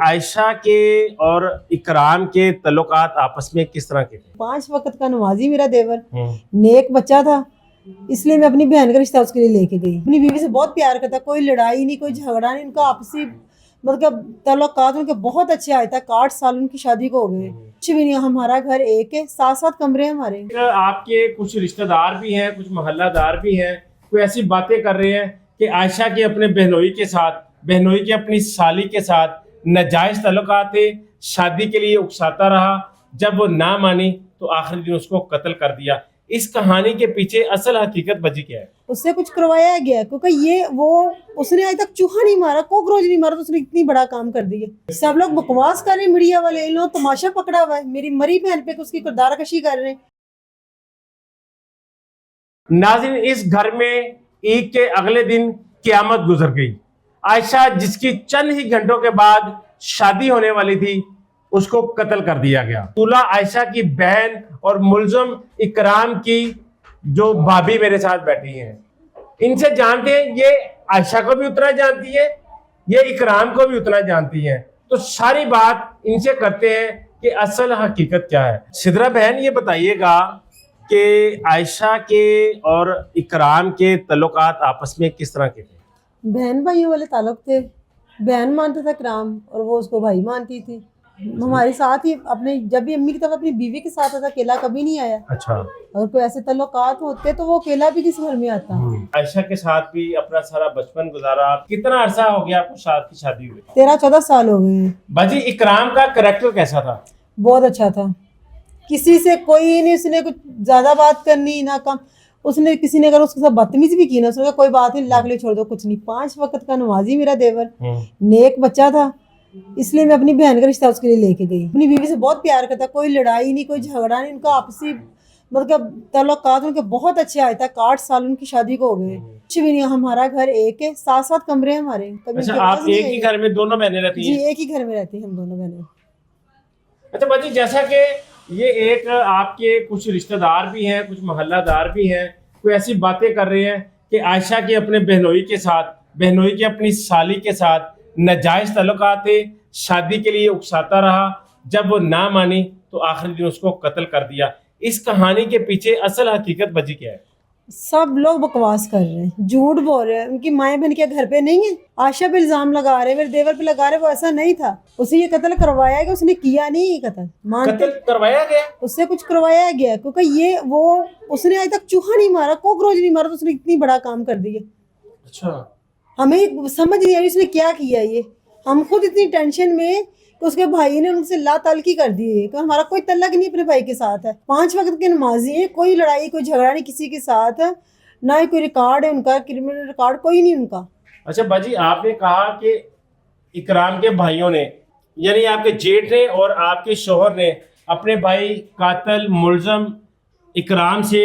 आयशा के और इकराम के तल्लुकात आपस में किस तरह के थे? 5 वक्त का नमाजी मेरा देवर, नेक बच्चा था, इसलिए मैं अपनी बहन का रिश्ता उसके लिए लेके गई। अपनी बीवी से बहुत प्यार करता, कोई लड़ाई नहीं, कोई झगड़ा नहीं, उनका आपसी मतलब तल्लुकात उनके बहुत अच्छे आए था। 8 साल उनकी शादी को हो गए, कुछ भी नहीं। हमारा घर एक है, 7-7 कमरे हमारे। आपके कुछ रिश्तेदार भी हैं, कुछ मोहल्लादार भी हैं, कोई ऐसी बातें कर रहे हैं कि आयशा के अपने बहनोई के साथ, बहनोई के अपनी साली के साथ नाजायज तल्लुकात थे, शादी के लिए उकसाता रहा, जब वो ना मानी तो आखिरी दिन उसको कत्ल कर दिया। इस कहानी के पीछे असल हकीकत बजी क्या है? उससे कुछ करवाया गया, क्योंकि ये वो उसने आज तक चूहा नहीं मारा, कॉकरोच नहीं मारा, तो उसने इतनी बड़ा काम कर दिया। सब लोग बकवास कर रहे हैं, मीडिया वाले, इन लोग तमाशा पकड़ा हुआ है, मेरी मरी बहन पे उसकी किरदार कशी कर रहे हैं। नाज़रीन, इस घर में ईद के अगले दिन क़यामत गुजर गई। आयशा, जिसकी चंद ही घंटों के बाद शादी होने वाली थी, उसको कत्ल कर दिया गया। दूल्हा आयशा की बहन और मुलजम इकराम की जो भाभी मेरे साथ बैठी हैं, इनसे जानते हैं, ये आयशा को भी उतना जानती है, ये इकराम को भी उतना जानती हैं। तो सारी बात इनसे करते हैं कि असल हकीकत क्या है। सिद्रा बहन, ये बताइएगा कि आयशा के और इकराम के तल्लुकात आपस में किस तरह के थे? बहन भाइयों वाले ताल्लुक थे। बहन मानता था इकराम और वो उसको भाई मानती थी। हमारे साथ ही अपने, जब भी अम्मी की तरफ अपनी बीवी के साथ आता, अकेला कभी नहीं आया। अच्छा। और कोई ऐसे तल्लुकात होते तो वो अकेला भी किस घर में आता। आयशा के साथ भी अपना सारा बचपन गुजारा। कितना अरसा हो गया आपको साथ की शादी हुई? 13-14 साल हो गए। बाजी, इकराम का करैक्टर कैसा था? बहुत अच्छा था, किसी से कोई नहीं, उसने कुछ ज्यादा बात करनी ना कम। उसने किसी ने अगर उसके साथ बदतमीजी भी की ना, उसने कहा कोई बात नहीं, लाख ले छोड़ दो, कुछ नहीं। 5 वक्त का नमाजी मेरा देवर, नेक बच्चा था, इसलिए मैं अपनी बहन का रिश्ता उसके लिए लेके गई। अपनी बीवी से बहुत प्यार करता, कोई लड़ाई नहीं, कोई झगड़ा नहीं, उनका आपसी मतलब तल्लुकात उनके बहुत अच्छे आए था। 8 साल उनकी शादी को हो गए, कुछ भी नहीं। हमारा घर एक है, 7-7 कमरे हमारे। अच्छा, आप एक ही घर में दोनों बहनें रहती हैं? जी, एक ही घर में रहती हैं हम दोनों बहनें। अच्छा बाजी, जैसा कि ये एक आपके कुछ रिश्तेदार भी हैं, कुछ मोहल्लादार भी हैं, कोई ऐसी बातें कर रहे हैं कि आयशा के अपने बहनोई के साथ, बहनोई के अपनी साली के साथ नाजायज तल्लुकात थे, शादी के लिए उकसाता रहा, जब वो ना मानी तो आखिरी दिन उसको कत्ल कर दिया। इस कहानी के पीछे असल हकीकत बजी क्या है? सब लोग बकवास कर रहे हैं, झूठ बोल रहे हैं। उनकी माएँ बहन क्या घर पे नहीं है? आयशा पे इल्जाम लगा रहे हैं, मेरे देवर पे लगा रहे हैं, वो ऐसा नहीं था। उसे ये कत्ल करवाया गया, उसने किया नहीं ये कत्ल। कत्ल करवाया गया? उससे कुछ करवाया गया, क्योंकि ये वो उसने आज तक चूहा नहीं मारा, कॉकरोच नहीं मारा, तो उसने इतनी बड़ा काम कर दिया। अच्छा, हमें समझ नहीं आई उसने क्या किया। ये हम खुद इतनी टेंशन में कि उसके भाई ने उनसे लाताल्की कर दी है कि हमारा कोई तल्लक नहीं अपने भाई के साथ है। 5 वक्त के नमाजी है, कोई लड़ाई कोई झगड़ा नहीं किसी के साथ, ना ही कोई रिकॉर्ड है उनका, क्रिमिनल रिकॉर्ड कोई नहीं उनका। अच्छा बाजी, आपने कहा कि इकराम के भाइयों ने, यानी आपके जेठ ने और आपके शोहर ने अपने भाई कातिल मुलजम इकराम से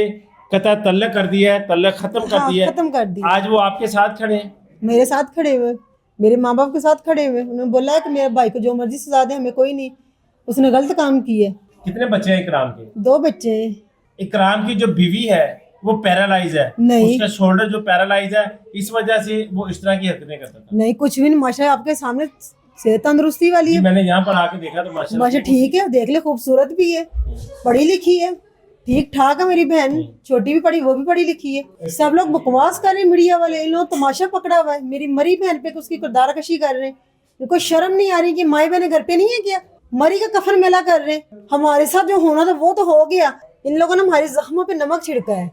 कतई तल्लक कर दिया है, तल्लक खत्म कर दिया है। खत्म कर दिया। आज वो आपके साथ खड़े हैं? मेरे साथ खड़े हुए, मेरे माँ बाप के साथ खड़े हुए। उन्होंने बोला है कि मेरे भाई को जो मर्जी सजा दे, हमें कोई नहीं, उसने गलत काम किया है। कितने बच्चे हैं इकराम के? 2 बच्चे हैं। इकराम की जो बीवी है वो पैरालाइज है? नहीं, उसका शोल्डर जो पैरालाइज है, इस वजह से वो इस तरह की हरकतें करता था? नहीं, कुछ भी नहीं, माशाल्लाह आपके सामने सेहत तंदुरुस्ती वाली है। मैंने यहाँ पर आके देखा तो माशाल्लाह ठीक है, देख ले, खूबसूरत भी है, पढ़ी लिखी है, ठीक ठाक है। मेरी बहन छोटी भी पढ़ी, वो भी पढ़ी लिखी है। सब लोग बकवास कर रहे हैं, मीडिया वाले, इन लोग तमाशा पकड़ा हुआ है, मेरी मरी बहन पे उसकी किरदार कशी कर रहे हैं। इनको शर्म नहीं आ रही कि माए बहने घर पे नहीं है क्या? मरी का कफन मेला कर रहे हैं। हमारे साथ जो होना था वो तो हो गया, इन लोगों ने हमारे जख्मों पे नमक छिड़का है।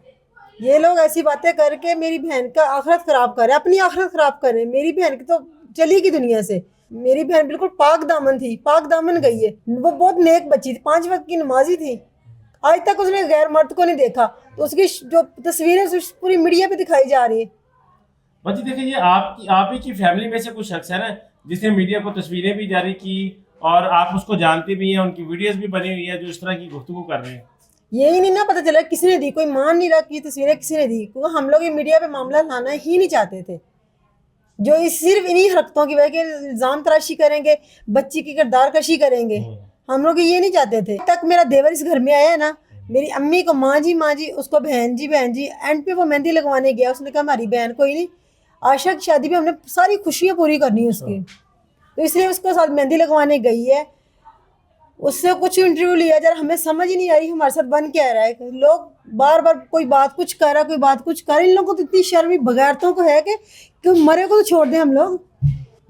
ये लोग ऐसी बातें करके मेरी बहन का आखिरत खराब कर रहे हैं, अपनी आखिरत खराब कर रहे हैं। मेरी बहन की तो चली गई दुनिया से। मेरी बहन बिल्कुल पाक दामन थी, पाक दामन गई है। वो बहुत नेक बच्ची थी, 5 वक्त की नमाजी थी, आज तक उसने गैर मर्द को नहीं देखा। तो उसकी जो तस्वीरें पूरी मीडिया पे दिखाई जा रही है। बाजी देखिए, ये आप ही की फैमिली में से कुछ शख्स है ना जिसने मीडिया को तस्वीरें भी जारी की और आप उसको जानते भी हैं, उनकी वीडियोस भी बनी हुई है जो इस तरह की गुफ्तगू कर रहे हैं। यही नहीं ना पता चला किसने दी, कोई मान नहीं रहा कि तस्वीरें किसने दी, क्योंकि हम लोग ये मीडिया पे मामला लाना ही नहीं चाहते थे। जो इस सिर्फ इन्हीं हरकतों की वजह के इल्जाम तराशी करेंगे, बच्ची की किरदार कशी करेंगे, हम लोग ये नहीं चाहते थे। तक मेरा देवर इस घर में आया है ना, मेरी अम्मी को माँ जी, उसको बहन जी, एंड पे वो मेहंदी लगवाने गया। उसने कहा हमारी बहन कोई नहीं, आशा की शादी पे हमने सारी खुशियां पूरी करनी है उसकी। तो इसलिए उसके साथ मेहंदी लगवाने गई है। उससे कुछ इंटरव्यू लिया जरा, हमें समझ ही नहीं आ रही हमारे साथ बन क्या रहा है। लोग बार बार कोई बात कुछ कर रहा, कोई बात कुछ कर, इन लोगों को तो इतनी शर्म बगैरतों को है कि मरे को तो छोड़ दें हम लोग।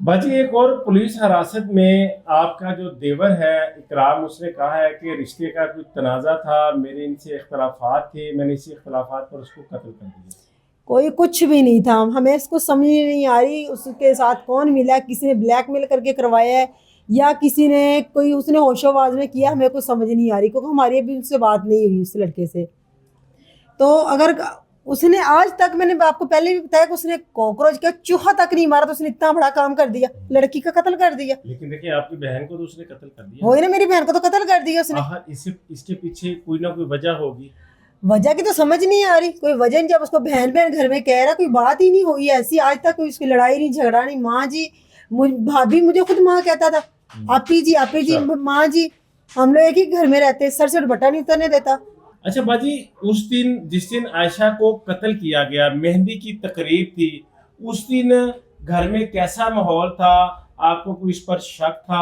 बाजी, एक और पुलिस हिरासत में आपका जो देवर है इकराम, उसने कहा है कि रिश्ते का कोई तनाज़ा था, मेरे इनसे इख्तलाफात थे, मैंने इसी इख्तलाफात पर उसको कत्ल कर दिया। कोई कुछ भी नहीं था, हमें इसको समझ नहीं आ रही उसके साथ कौन मिला, किसी ने ब्लैकमेल करके करवाया है या किसी ने कोई उसने होशोबाज में किया, हमें कुछ समझ नहीं आ रही, क्योंकि हमारी अभी उससे बात नहीं हुई उस लड़के से। तो अगर उसने आज तक, मैंने आपको पहले भी बताया कि उसने कॉकरोच का चूहा तक नहीं मारा, तो उसने इतना बड़ा काम कर दिया, लड़की का कत्ल कर दिया। लेकिन देखिए, आपकी बहन को तो उसने कत्ल कर दिया। वही ना, मेरी बहन को तो कत्ल कर दिया उसने। इसके पीछे कोई ना कोई वजह होगी। वजह की तो समझ नहीं आ रही, कोई वजह नहीं। जब उसको बहन बहन घर में कह रहा, कोई बात ही नहीं हुई ऐसी, आज तक कोई उसकी लड़ाई नहीं, झगड़ा नहीं। माँ जी, भाभी, मुझे खुद माँ कहता था, आपी जी, माँ जी, हम लोग एक ही घर में रहते, सर से दुपट्टा नहीं उतरने देता। अच्छा बाजी, उस दिन जिस दिन आयशा को कत्ल किया गया, मेहंदी की तकरीब थी, उस दिन घर में कैसा माहौल था? आपको कोई इस पर शक था?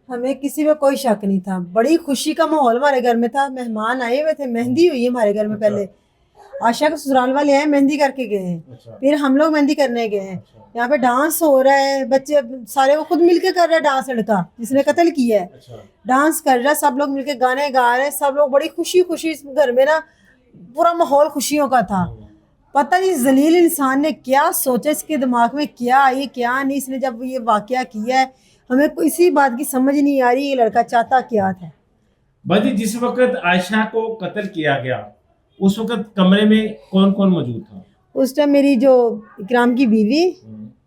हमें किसी में कोई शक नहीं था, बड़ी खुशी का माहौल हमारे घर में था। मेहमान आए हुए थे, मेहंदी हुई है हमारे घर में। पहले आशा के ससुराल वाले आए, मेहंदी करके गए हैं, फिर हम लोग मेहंदी करने गए हैं। यहाँ पे डांस हो रहा है, बच्चे सारे वो खुद मिलके कर रहे हैं डांस, लड़का जिसने कत्ल किया है डांस कर रहा है, सब लोग मिलके गाने गा रहे हैं, सब लोग बड़ी खुशी खुशी। घर में ना पूरा माहौल खुशियों का था। पता नहीं जलील इंसान ने क्या सोचा, इसके दिमाग में क्या आई क्या नहीं, इसने जब ये वाकया किया है, हमें इसी बात की समझ नहीं आ रही ये लड़का चाहता क्या था। बाजी, जिस वक्त आयशा को कत्ल किया गया, उस वक्त कमरे में कौन कौन मौजूद था? उस टाइम मेरी जो इकराम की बीवी,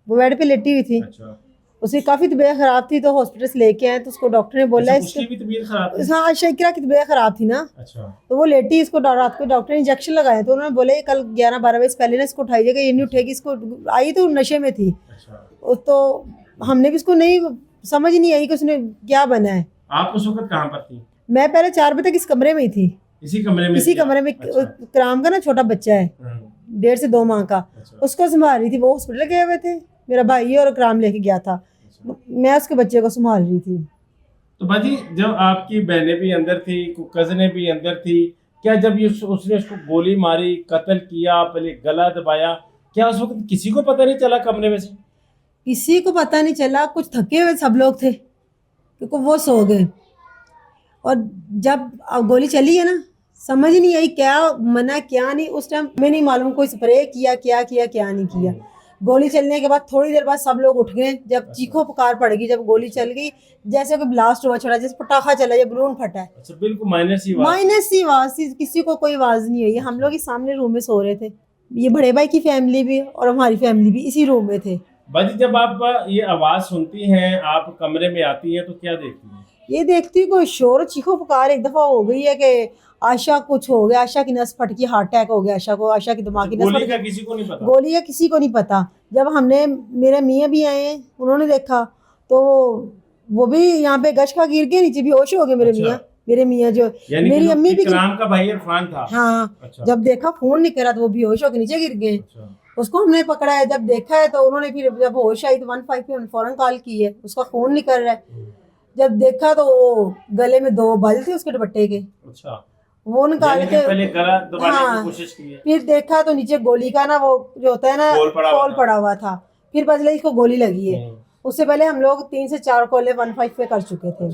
वो बेड पे लेटी हुई थी। अच्छा। उसकी काफी तबीयत खराब थी, तो हॉस्पिटल से लेके आए, तो उसको डॉक्टर ने बोला उसकी भी तबीयत खराब थी? हाँ, आयशा इकरा की तबीयत खराब थी ना। अच्छा। तो वो लेटी, इसको रात को डॉक्टर ने इंजेक्शन लगाए, तो उन्होंने बोले कल 11-12 बजे से पहले ना इसको उठाइएगा, ये नहीं उठेगी। इसको आई तो नशे में थी। अच्छा। तो हमने भी इसको नहीं समझ नहीं आई कि उसने क्या बना है। आप उस वक्त कहाँ पर थी? मैं पहले 4 बजे तक इस कमरे में ही थी। इसी कमरे में अच्छा। इकराम का ना छोटा बच्चा है, 1.5 से 2 माह का। अच्छा। उसको संभाल रही थी, वो हॉस्पिटल गए हुए थे, मेरा भाई और इकराम लेके गया था। अच्छा। मैं उसके बच्चे को संभाल रही थी। तो बाजी, जब आपकी बहनें भी अंदर थी, कजनें भी अंदर थी, क्या जब ये उसने उसको गोली मारी, कत्ल किया, पहले गला दबाया, क्या उस वक्त किसी को पता नहीं चला कमरे में से? किसी को पता नहीं चला, कुछ थके हुए सब लोग थे, क्योंकि वो सो गए। और जब गोली चली है ना, समझ नहीं आई क्या मना क्या नहीं। उस टाइम मैं नहीं मालूम कोई स्प्रे किया क्या नहीं किया। गोली चलने के बाद थोड़ी देर बाद सब लोग उठ गए, जब चीखो पुकार पड़ गई, जब गोली चल गई, जैसे कोई ब्लास्ट हुआ छोड़ा, जैसे पटाखा चला या बलून फटा है। अच्छा, बिल्कुल माइनर सी आवाज, किसी को कोई आवाज नहीं हुई। हम लोग ही सामने रूम में सो रहे थे, ये बड़े भाई की फैमिली भी और हमारी फैमिली भी इसी रूम में थे। बाजी, जब आप ये आवाज सुनती हैं, आप कमरे में आती हैं, तो क्या देखती हैं? ये देखती हूँ कोई शोर चीखो पुकार एक दफा हो गई है कि आशा कुछ हो गया, आशा की नस फट गई, हार्ट अटैक हो गया आशा को, आशा की दिमाग की नस गोली का किसी को नहीं पता? गोली का किसी को नहीं पता। जब हमने, मेरे मियाँ भी आए हैं, उन्होंने देखा तो वो भी यहाँ पे गश का गिर गए, नीचे बेहोश हो गए मेरे मियाँ। मेरे मियाँ जो, मेरी अम्मी भी, इकराम का भाई इरफान था। हाँ। अच्छा। जब देखा फोन नहीं करा तो वो बेहोश होकर नीचे गिर गए। अच्छा। उसको हमने पकड़ा है, जब देखा है तो उन्होंने फिर जब होश आई तो 15 पे फौरन कॉल की है, उसका फोन नहीं कर रहा है। जब देखा तो वो गले में 2 बल थे उसके दुपट्टे के। अच्छा। वो निकाल के पहले गला दबाने की कोशिश की है। फिर देखा तो नीचे गोली का ना वो जो होता है ना खोल पड़ा हुआ था। फिर पता लगा इसको गोली लगी है। उससे पहले हम लोग 3 से 4 कॉलें 15 पे कर चुके थे।